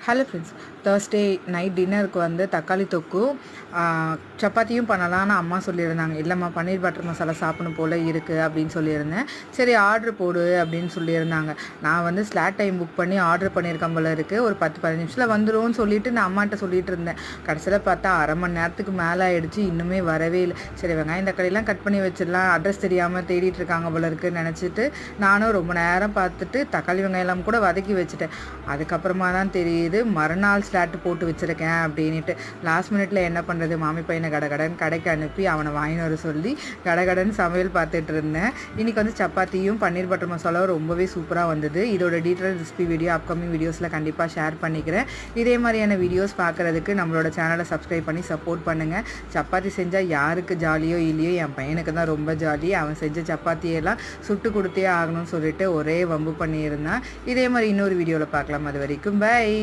Hello friends, Thursday night டின்னருக்கு வந்து தக்காளி தொக்கும் சப்பாத்தியும் பண்ணலான்னு அம்மா சொல்லியிருந்தாங்க. இல்லைம்மா, பன்னீர் பட்டர் மசாலா சாப்பிடணும் போல் இருக்குது அப்படின்னு சொல்லியிருந்தேன். சரி ஆர்டர் போடு அப்படின்னு சொல்லியிருந்தாங்க. நான் வந்து ஸ்லாட் டைம் புக் பண்ணி ஆர்டர் பண்ணியிருக்கேன் போல் இருக்குது. ஒரு 10-15 நிமிஷத்தில் வந்துடும்னு சொல்லிட்டு நான் அம்மாட்ட சொல்லிட்டு இருந்தேன். கடைசியில் பார்த்தா அரை மணி நேரத்துக்கு மேலே ஆகிடுச்சு, இன்னுமே வரவே இல்லை. சரி வெங்காயம் தக்காளிலாம் கட் பண்ணி வச்சிடலாம், அட்ரஸ் தெரியாமல் தேடிட்டு இருக்காங்க போல இருக்குன்னு நினச்சிட்டு நானும் ரொம்ப நேரம் பார்த்துட்டு தக்காளி வெங்காயம்லாம் கூட வதக்கி வச்சுட்டேன். அதுக்கப்புறமா தான் தெரியுது மறுநாள் ஸ்லாட்டு போட்டு வச்சுருக்கேன் அப்படின்ட்டு. லாஸ்ட் மினிட்ல என்ன பண்ணுறது, மாமி பையனை கடகடன்னு கடைக்கு அனுப்பி அவனை வாங்கின்னு வர சொல்லி கடகடன்னு சமையல் பார்த்துட்டு இருந்தேன். இன்றைக்கி வந்து சப்பாத்தியும் பன்னீர் பட்டர் மசாலாவும் ரொம்பவே சூப்பராக வந்தது. இதோட டீட்டெயில் ரெசிபி வீடியோ அப்கமிங் வீடியோஸில் கண்டிப்பாக ஷேர் பண்ணிக்கிறேன். இதே மாதிரியான வீடியோஸ் பார்க்குறதுக்கு நம்மளோட சேனலை சப்ஸ்கிரைப் பண்ணி சப்போர்ட் பண்ணுங்கள். சப்பாத்தி செஞ்சால் யாருக்கு ஜாலியோ இல்லையோ, என் பையனுக்கு தான் ரொம்ப ஜாலி. அவன் செஞ்ச சப்பாத்தியெல்லாம் சுட்டு கொடுத்தே ஆகணும்னு சொல்லிட்டு ஒரே வம்பு பண்ணியிருந்தான். இதே மாதிரி இன்னொரு வீடியோவில் பார்க்கலாம். அது வரைக்கும் பை.